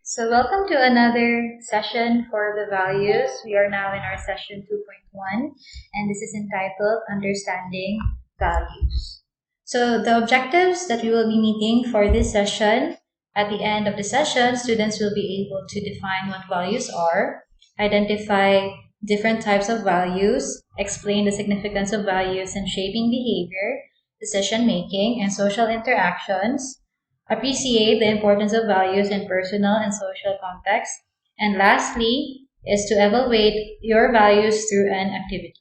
So, welcome to another session for the values. We are now in our session 2.1, and this is entitled Understanding Values. So, the objectives that we will be meeting for this session, at the end of the session, students will be able to define what values are, identify different types of values, explain the significance of values in shaping behavior, decision making, and social interactions, appreciate the importance of values in personal and social context, and lastly is to evaluate your values through an activity.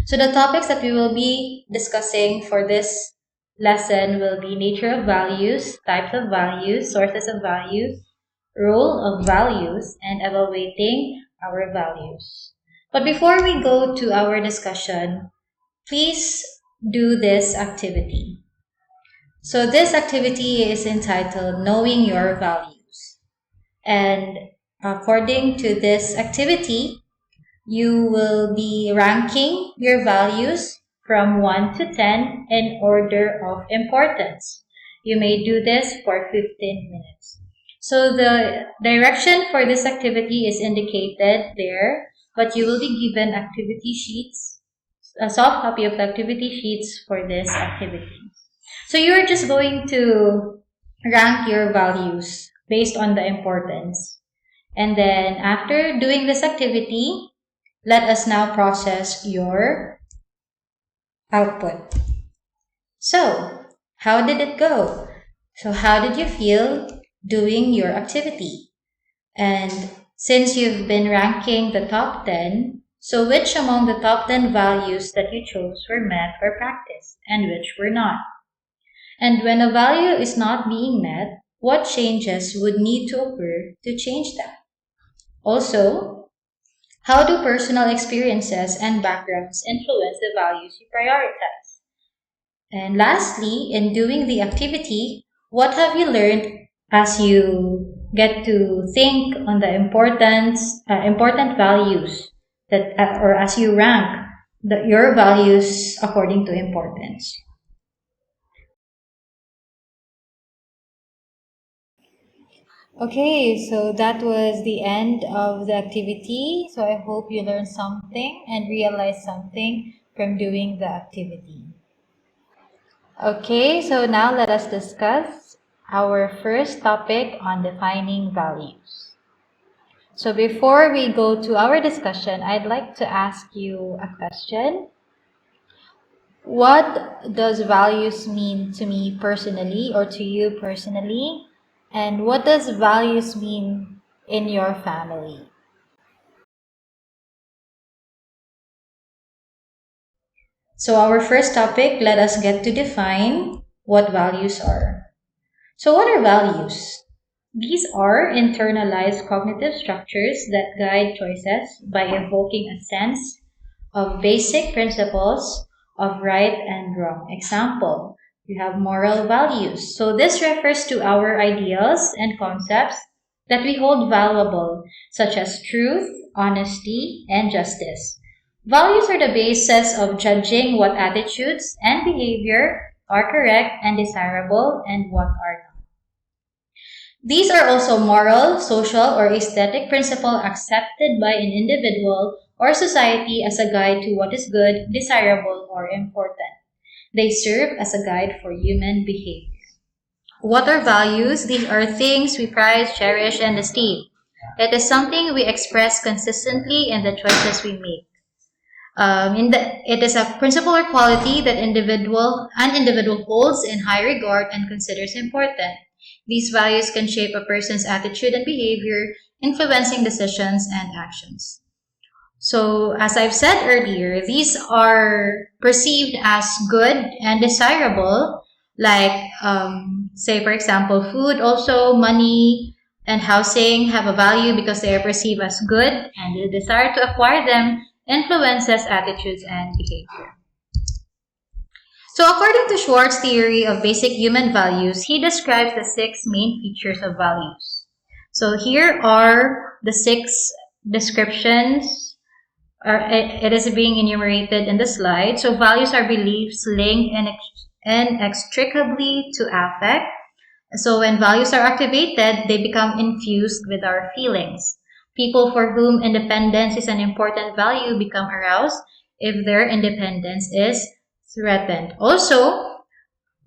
So the topics that we will be discussing for this lesson will be nature of values, types of values, sources of values, role of values, and evaluating our values. But before we go to our discussion, please do this activity. So this activity is entitled Knowing Your Values. And according to this activity, you will be ranking your values from 1 to 10 in order of importance. You may do this for 15 minutes. So the direction for this activity is indicated there, but you will be given activity sheets, a soft copy of the activity sheets for this activity. So you're just going to rank your values based on the importance. And then after doing this activity, let us now process your output. So, how did it go? So, how did you feel doing your activity? And since you've been ranking the top 10, so which among the top 10 values that you chose were met or practiced and which were not? And when a value is not being met, what changes would need to occur to change that? Also, how do personal experiences and backgrounds influence the values you prioritize? And lastly, in doing the activity, what have you learned as you get to think on the important values that, or as you rank your values according to importance? Okay, so that was the end of the activity. So I hope you learned something and realized something from doing the activity. Okay, so now let us discuss our first topic on defining values. So before we go to our discussion, I'd like to ask you a question. What does values mean to me personally or to you personally? And what does values mean in your family? So our first topic, let us get to define what values are. So what are values? These are internalized cognitive structures that guide choices by evoking a sense of basic principles of right and wrong. Example, you have moral values. So this refers to our ideals and concepts that we hold valuable, such as truth, honesty, and justice. Values are the basis of judging what attitudes and behavior are correct and desirable and what are not. These are also moral, social, or aesthetic principles accepted by an individual or society as a guide to what is good, desirable, or important. They serve as a guide for human behavior. What are values? These are things we prize, cherish, and esteem. It is something we express consistently in the choices we make. It is a principle or quality that an individual holds in high regard and considers important. These values can shape a person's attitude and behavior, influencing decisions and actions. So, as I've said earlier, these are perceived as good and desirable, like, say, for example, food, also money, and housing have a value because they are perceived as good, and the desire to acquire them influences attitudes and behavior. So, according to Schwartz's theory of basic human values, he describes the 6 main features of values. So, here are the 6 descriptions. It is being enumerated in the slide. So, values are beliefs linked inextricably to affect, So when values are activated, they become infused with our feelings. People for whom independence is an important value become aroused if their independence is threatened. Also,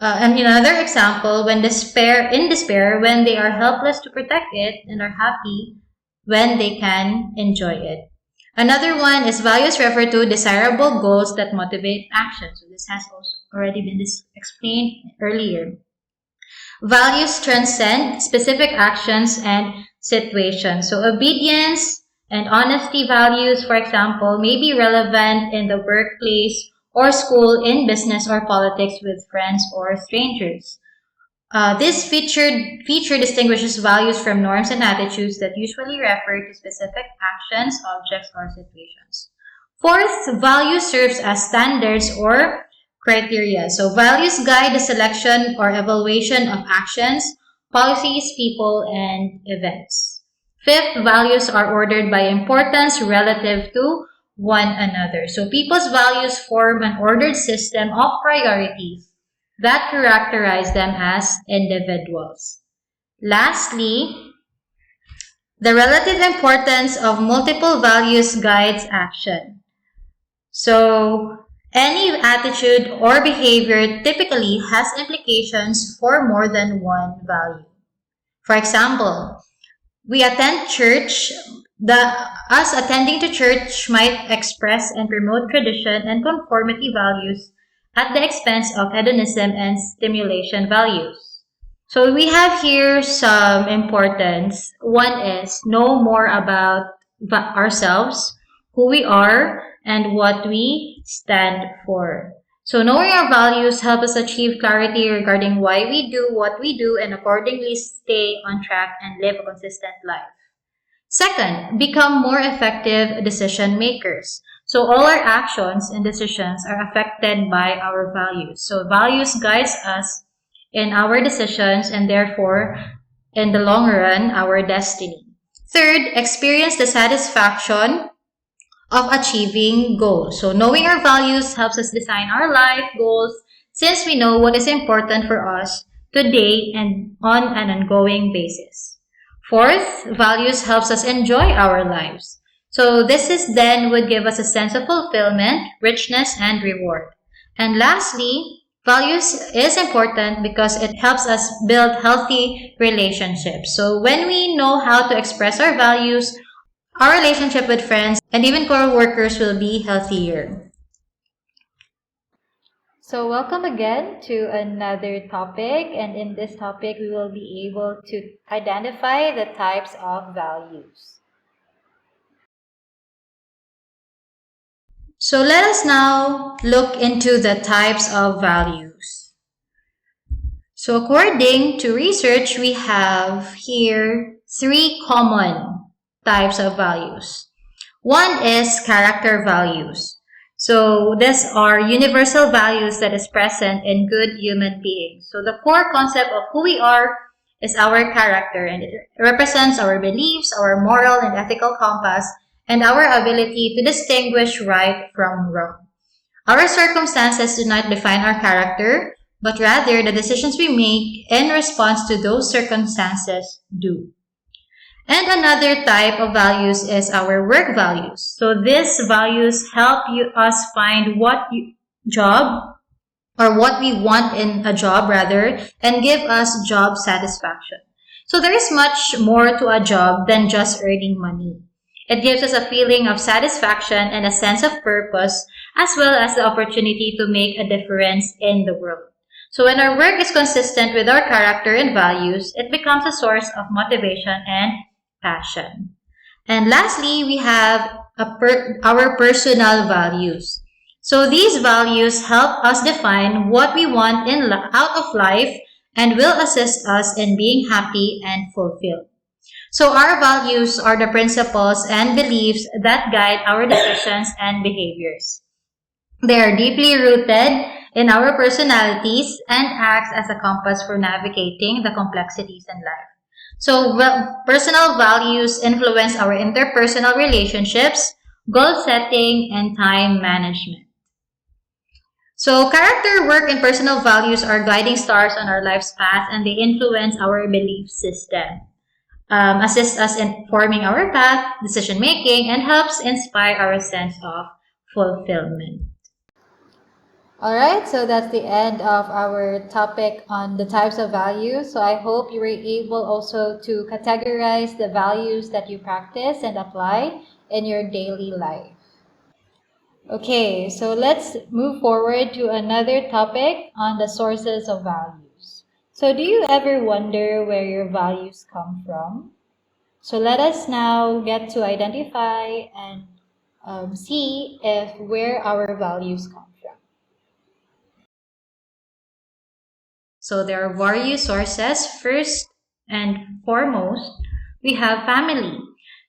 and another example, in despair, when they are helpless to protect it and are happy when they can enjoy it. Another one is values refer to desirable goals that motivate action. So this has also already been explained earlier. Values transcend specific actions and situations. So obedience and honesty values, for example, may be relevant in the workplace or school, in business or politics with friends or strangers. This feature distinguishes values from norms and attitudes that usually refer to specific actions, objects, or situations. Fourth, value serves as standards or criteria. So values guide the selection or evaluation of actions, policies, people, and events. Fifth, values are ordered by importance relative to one another. So people's values form an ordered system of priorities that characterize them as individuals. Lastly, the relative importance of multiple values guides action. So, any attitude or behavior typically has implications for more than one value. For example, we attend church. Us attending to church might express and promote tradition and conformity values at the expense of hedonism and stimulation values. So we have here some importance. One is know more about ourselves, who we are, and what we stand for. So knowing our values help us achieve clarity regarding why we do what we do and accordingly stay on track and live a consistent life. Second, become more effective decision makers. So all our actions and decisions are affected by our values. So values guides us in our decisions and therefore, in the long run, our destiny. Third, experience the satisfaction of achieving goals. So knowing our values helps us design our life goals since we know what is important for us today and on an ongoing basis. Fourth, values helps us enjoy our lives. So would give us a sense of fulfillment, richness, and reward. And lastly, values is important because it helps us build healthy relationships. So when we know how to express our values, our relationship with friends and even co-workers will be healthier. So welcome again to another topic, and in this topic we will be able to identify the types of values. So let us now look into the types of values. So according to research, we have here 3 common types of values. One is character values. So these are universal values that is present in good human beings. So the core concept of who we are is our character, and it represents our beliefs, our moral and ethical compass, and our ability to distinguish right from wrong. Our circumstances do not define our character, but rather the decisions we make in response to those circumstances do. And another type of values is our work values. So these values help us find what we want in a job rather, and give us job satisfaction. So there is much more to a job than just earning money. It gives us a feeling of satisfaction and a sense of purpose, as well as the opportunity to make a difference in the world. So when our work is consistent with our character and values, it becomes a source of motivation and passion. And lastly, we have our personal values. So these values help us define what we want out of life and will assist us in being happy and fulfilled. So our values are the principles and beliefs that guide our decisions and behaviors. They are deeply rooted in our personalities and acts as a compass for navigating the complexities in life. So personal values influence our interpersonal relationships, goal setting, and time management. So character, work, and personal values are guiding stars on our life's path, and they influence our belief system, assist us in forming our path, decision making, and helps inspire our sense of fulfillment. All right, so that's the end of our topic on the types of values. So I hope you were able also to categorize the values that you practice and apply in your daily life. Okay, so let's move forward to another topic on the sources of values. So do you ever wonder where your values come from? So let us now get to identify and see if where our values come from. So there are various sources. First and foremost, we have family.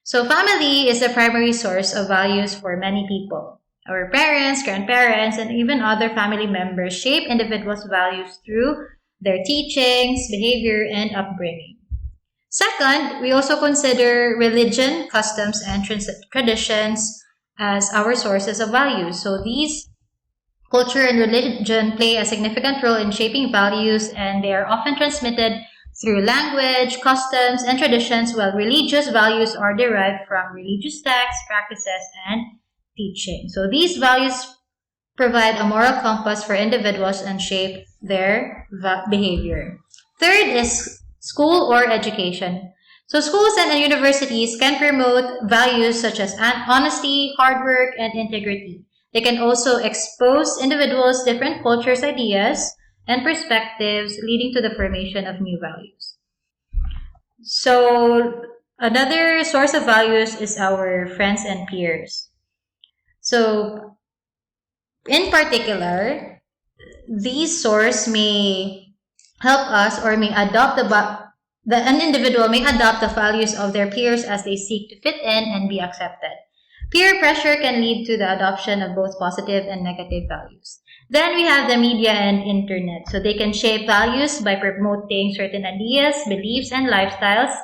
So family is the primary source of values for many people. Our parents, grandparents, and even other family members shape individuals' values through their teachings, behavior, and upbringing. Second, we also consider religion, customs, and traditions as our sources of values. So these culture and religion play a significant role in shaping values, and they are often transmitted through language, customs, and traditions, while religious values are derived from religious texts, practices, and teaching. So these values provide a moral compass for individuals and shape their behavior. Third is school or education. So schools and universities can promote values such as honesty, hard work, and integrity. They can also expose individuals' different cultures, ideas, and perspectives, leading to the formation of new values. So another source of values is our friends and peers. So in particular, these sources may help us or may adopt an individual may adopt the values of their peers as they seek to fit in and be accepted. Peer pressure can lead to the adoption of both positive and negative values. Then we have the media and internet. So they can shape values by promoting certain ideas, beliefs, and lifestyles.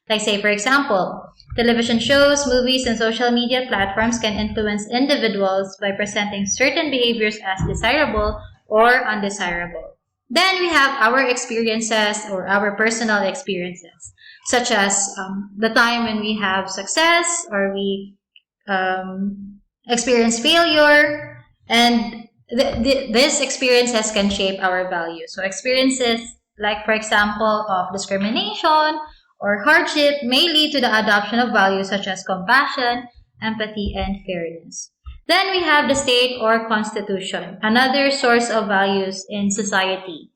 Like say, for example, television shows, movies, and social media platforms can influence individuals by presenting certain behaviors as desirable or undesirable. Then we have our experiences or our personal experiences, such as the time when we have success or we experience failure, and these experiences can shape our values. So experiences like, for example, of discrimination or hardship may lead to the adoption of values such as compassion, empathy, and fairness. Then we have the state or constitution, another source of values in society.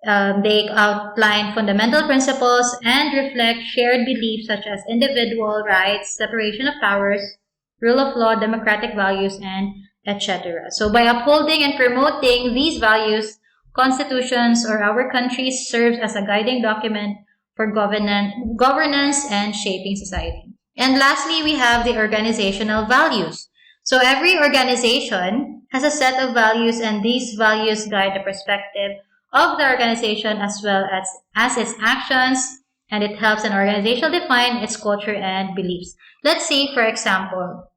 They outline fundamental principles and reflect shared beliefs such as individual rights, separation of powers, rule of law, democratic values, and etc. So by upholding and promoting these values, constitutions or our countries serves as a guiding document for governance and shaping society. And lastly, we have the organizational values. So every organization has a set of values, and these values guide the perspective of the organization as well as its actions, and it helps an organization define its culture and beliefs. Let's say, for example,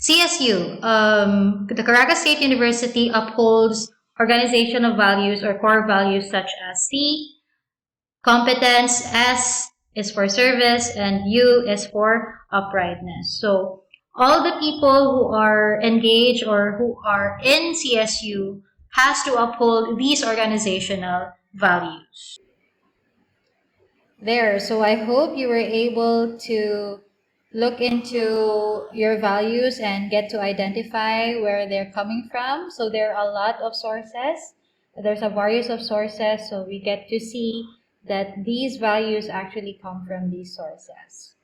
CSU, the Caracas State University upholds organizational values or core values such as C, competence, S is for service, and U is for uprightness. So all the people who are engaged or who are in CSU has to uphold these organizational values. There, so I hope you were able to look into your values and get to identify where they're coming from. So there are a lot of sources. There's a variety of sources, so we get to see that these values actually come from these sources.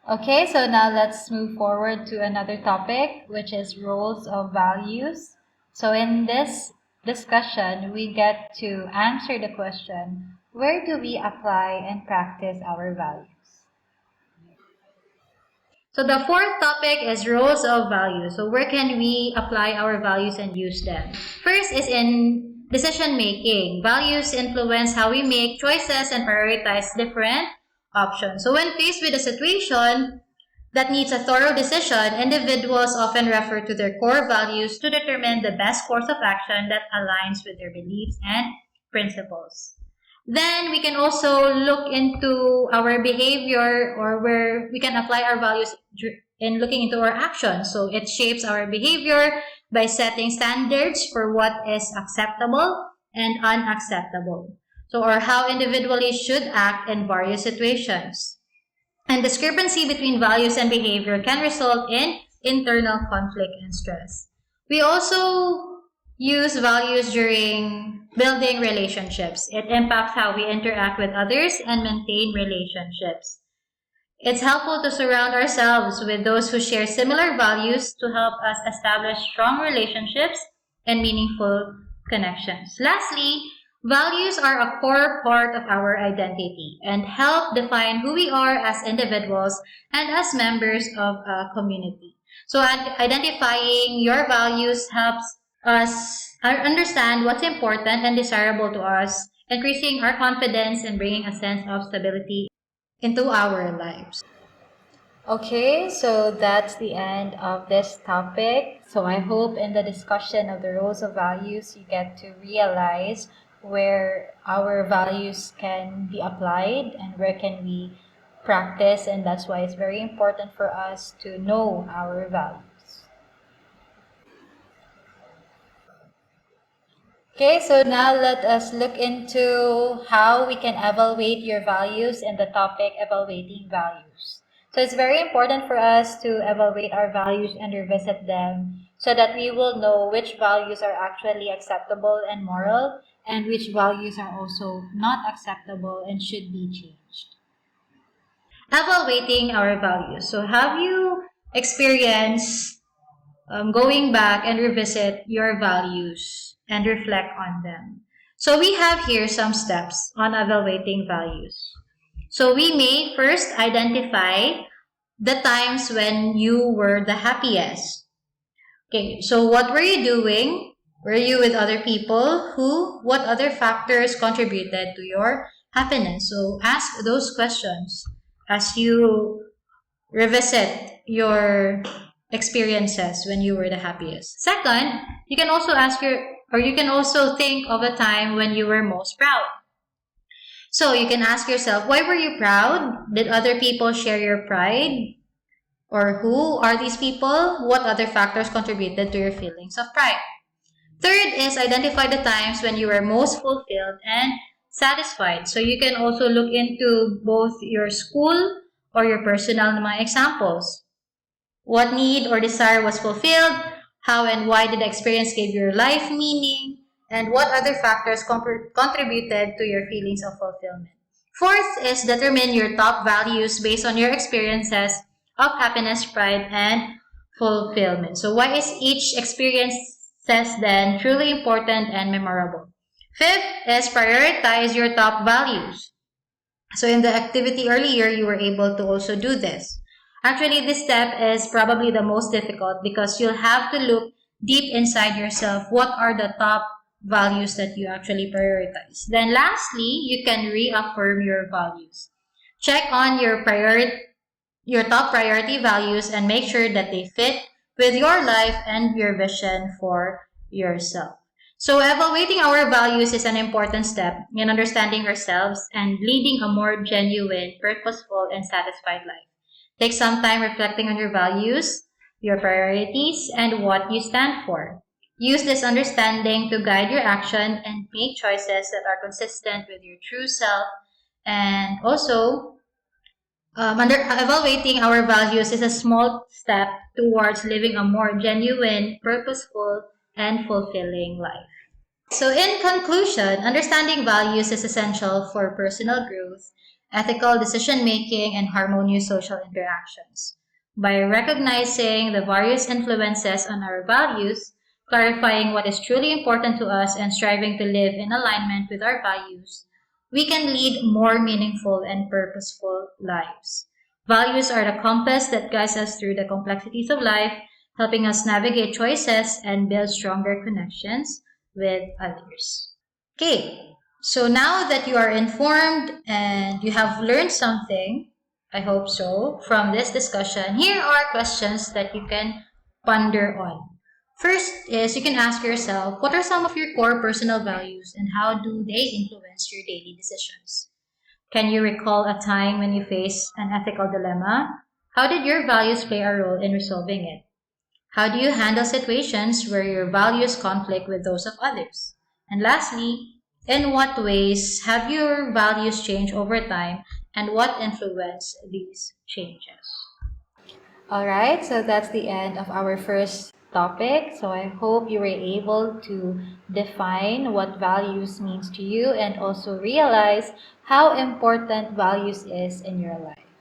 Okay, so now let's move forward to another topic, which is roles of values. So in this discussion, we get to answer the question, where do we apply and practice our values? So the fourth topic is roles of values. So where can we apply our values and use them? First is in decision making. Values influence how we make choices and prioritize different options. So when faced with a situation, that needs a thorough decision, individuals often refer to their core values to determine the best course of action that aligns with their beliefs and principles. Then we can also look into our behavior, or where we can apply our values in looking into our actions. So it shapes our behavior by setting standards for what is acceptable and unacceptable. So, or how individuals should act in various situations. And discrepancy between values and behavior can result in internal conflict and stress. We also use values during building relationships. It impacts how we interact with others and maintain relationships. It's helpful to surround ourselves with those who share similar values to help us establish strong relationships and meaningful connections. Lastly, values are a core part of our identity and help define who we are as individuals and as members of a community. So identifying your values helps us understand what's important and desirable to us, increasing our confidence and bringing a sense of stability into our lives. Okay, so that's the end of this topic. So I hope in the discussion of the roles of values, you get to realize where our values can be applied and where can we practice, and that's why it's very important for us to know our values. Okay, so now let us look into how we can evaluate your values in the topic evaluating values. So it's very important for us to evaluate our values and revisit them so that we will know which values are actually acceptable and moral and which values are also not acceptable and should be changed. Evaluating our values. So have you experienced going back and revisit your values and reflect on them? So we have here some steps on evaluating values. So we may first identify the times when you were the happiest. Okay, so what were you doing? Were you with other people? What other factors contributed to your happiness? So ask those questions as you revisit your experiences when you were the happiest. Second, you can also you can also think of a time when you were most proud. So you can ask yourself, why were you proud? Did other people share your pride? Or who are these people? What other factors contributed to your feelings of pride? Third is identify the times when you were most fulfilled and satisfied. So you can also look into both your school or your personal examples. What need or desire was fulfilled? How and why did the experience give your life meaning? And what other factors contributed to your feelings of fulfillment? Fourth is determine your top values based on your experiences of happiness, pride, and fulfillment. So why is each experience then truly important and memorable? Fifth is prioritize your top values. So in the activity earlier, you were able to also do this. Actually, this step is probably the most difficult because you'll have to look deep inside yourself. What are the top values that you actually prioritize? Then lastly, you can reaffirm your values. Check on your top priority values and make sure that they fit with your life and your vision for yourself. So evaluating our values is an important step in understanding ourselves and leading a more genuine, purposeful, and satisfied life. Take some time reflecting on your values, your priorities, and what you stand for. Use this understanding to guide your action and make choices that are consistent with your true self. And also, evaluating our values is a small step towards living a more genuine, purposeful, and fulfilling life. So in conclusion, understanding values is essential for personal growth, ethical decision-making, and harmonious social interactions. By recognizing the various influences on our values, clarifying what is truly important to us, and striving to live in alignment with our values, we can lead more meaningful and purposeful lives. Values are the compass that guides us through the complexities of life, helping us navigate choices and build stronger connections with others. Okay, so now that you are informed and you have learned something, I hope so. From this discussion, here are questions that you can ponder on. First is you can ask yourself, what are some of your core personal values and how do they influence your daily decisions? Can you recall a time when you faced an ethical dilemma? How did your values play a role in resolving it? How do you handle situations where your values conflict with those of others? And lastly, in what ways have your values changed over time and what influenced these changes? All right, so that's the end of our first topic. So I hope you were able to define what values means to you and also realize how important values is in your life.